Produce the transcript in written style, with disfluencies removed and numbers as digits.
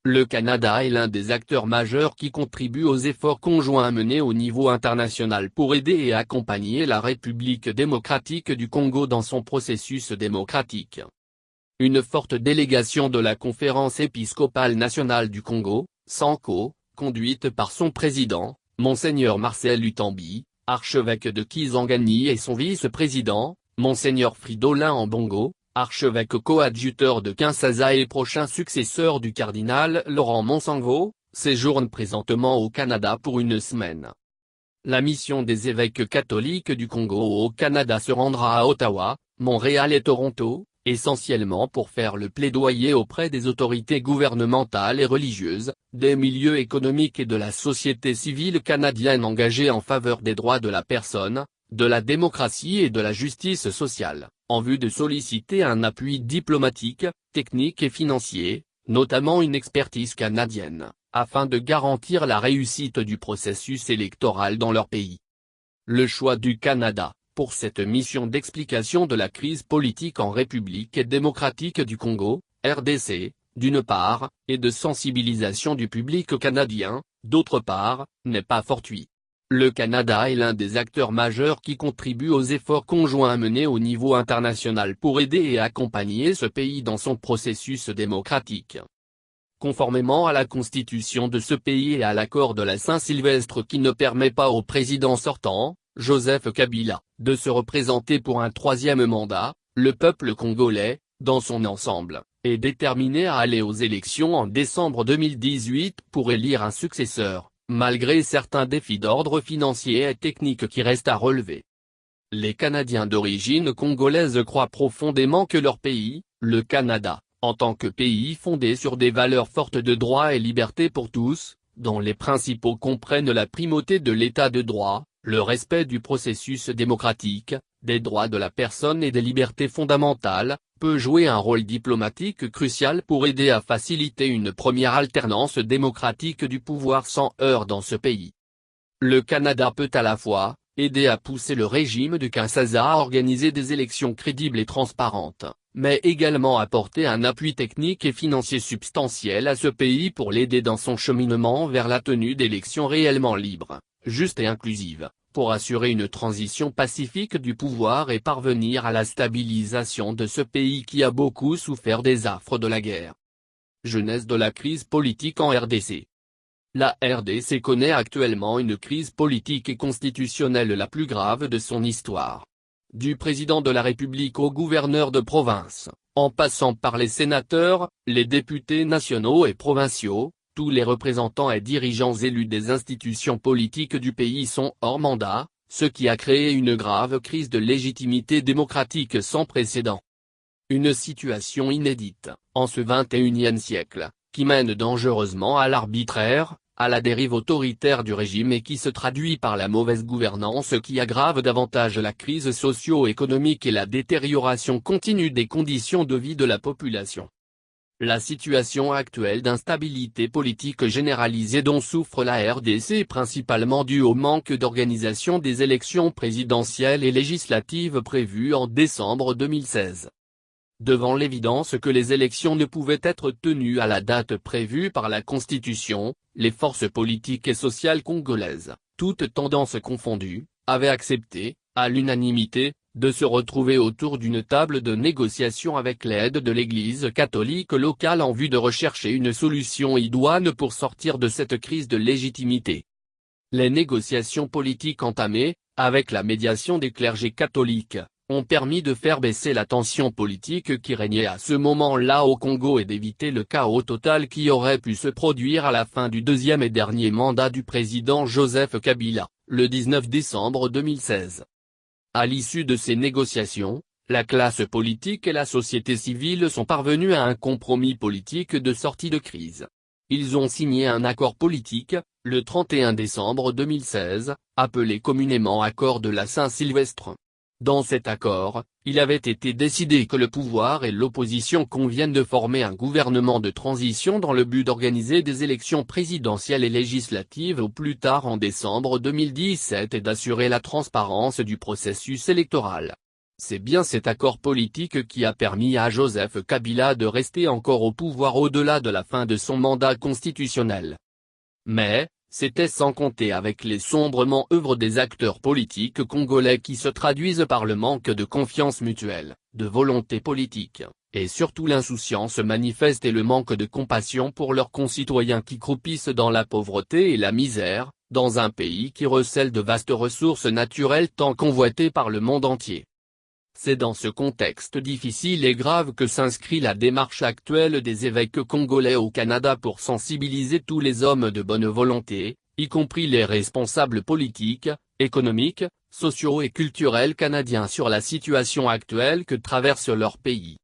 Le Canada est l'un des acteurs majeurs qui contribuent aux efforts conjoints menés au niveau international pour aider et accompagner la République démocratique du Congo dans son processus démocratique. Une forte délégation de la Conférence épiscopale nationale du Congo, SENCO, conduite par son président, Monseigneur Marcel Lutambi, archevêque de Kisangani, et son vice-président, Monseigneur Fridolin Ambongo, archevêque coadjuteur de Kinshasa et prochain successeur du cardinal Laurent Monsango, séjourne présentement au Canada pour une semaine. La mission des évêques catholiques du Congo au Canada se rendra à Ottawa, Montréal et Toronto, essentiellement pour faire le plaidoyer auprès des autorités gouvernementales et religieuses, des milieux économiques et de la société civile canadienne engagés en faveur des droits de la personne, de la démocratie et de la justice sociale, en vue de solliciter un appui diplomatique, technique et financier, notamment une expertise canadienne, afin de garantir la réussite du processus électoral dans leur pays. Le choix du Canada, pour cette mission d'explication de la crise politique en République démocratique du Congo, RDC, d'une part, et de sensibilisation du public canadien, d'autre part, n'est pas fortuit. Le Canada est l'un des acteurs majeurs qui contribuent aux efforts conjoints menés au niveau international pour aider et accompagner ce pays dans son processus démocratique. Conformément à la constitution de ce pays et à l'accord de la Saint-Sylvestre qui ne permet pas au président sortant, Joseph Kabila, de se représenter pour un troisième mandat, le peuple congolais, dans son ensemble, est déterminé à aller aux élections en décembre 2018 pour élire un successeur, malgré certains défis d'ordre financier et technique qui restent à relever. Les Canadiens d'origine congolaise croient profondément que leur pays, le Canada, en tant que pays fondé sur des valeurs fortes de droit et liberté pour tous, dont les principaux comprennent la primauté de l'état de droit, le respect du processus démocratique, des droits de la personne et des libertés fondamentales, peut jouer un rôle diplomatique crucial pour aider à faciliter une première alternance démocratique du pouvoir sans heurts dans ce pays. Le Canada peut à la fois aider à pousser le régime de Kinshasa à organiser des élections crédibles et transparentes, mais également apporter un appui technique et financier substantiel à ce pays pour l'aider dans son cheminement vers la tenue d'élections réellement libres, justes et inclusives, pour assurer une transition pacifique du pouvoir et parvenir à la stabilisation de ce pays qui a beaucoup souffert des affres de la guerre. Genèse de la crise politique en RDC. La RDC connaît actuellement une crise politique et constitutionnelle la plus grave de son histoire. Du président de la République au gouverneur de province, en passant par les sénateurs, les députés nationaux et provinciaux, tous les représentants et dirigeants élus des institutions politiques du pays sont hors mandat, ce qui a créé une grave crise de légitimité démocratique sans précédent. Une situation inédite, en ce XXIe siècle, qui mène dangereusement à l'arbitraire, à la dérive autoritaire du régime et qui se traduit par la mauvaise gouvernance qui aggrave davantage la crise socio-économique et la détérioration continue des conditions de vie de la population. La situation actuelle d'instabilité politique généralisée dont souffre la RDC est principalement due au manque d'organisation des élections présidentielles et législatives prévues en décembre 2016. Devant l'évidence que les élections ne pouvaient être tenues à la date prévue par la Constitution, les forces politiques et sociales congolaises, toutes tendances confondues, avaient accepté, à l'unanimité, de se retrouver autour d'une table de négociation avec l'aide de l'Église catholique locale en vue de rechercher une solution idoine pour sortir de cette crise de légitimité. Les négociations politiques entamées, avec la médiation des clergés catholiques, ont permis de faire baisser la tension politique qui régnait à ce moment-là au Congo et d'éviter le chaos total qui aurait pu se produire à la fin du deuxième et dernier mandat du président Joseph Kabila, le 19 décembre 2016. À l'issue de ces négociations, la classe politique et la société civile sont parvenus à un compromis politique de sortie de crise. Ils ont signé un accord politique, le 31 décembre 2016, appelé communément accord de la Saint-Sylvestre. Dans cet accord, il avait été décidé que le pouvoir et l'opposition conviennent de former un gouvernement de transition dans le but d'organiser des élections présidentielles et législatives au plus tard en décembre 2017 et d'assurer la transparence du processus électoral. C'est bien cet accord politique qui a permis à Joseph Kabila de rester encore au pouvoir au-delà de la fin de son mandat constitutionnel. Mais, c'était sans compter avec les sombres manœuvres des acteurs politiques congolais qui se traduisent par le manque de confiance mutuelle, de volonté politique, et surtout l'insouciance manifeste et le manque de compassion pour leurs concitoyens qui croupissent dans la pauvreté et la misère, dans un pays qui recèle de vastes ressources naturelles tant convoitées par le monde entier. C'est dans ce contexte difficile et grave que s'inscrit la démarche actuelle des évêques congolais au Canada pour sensibiliser tous les hommes de bonne volonté, y compris les responsables politiques, économiques, sociaux et culturels canadiens sur la situation actuelle que traverse leur pays.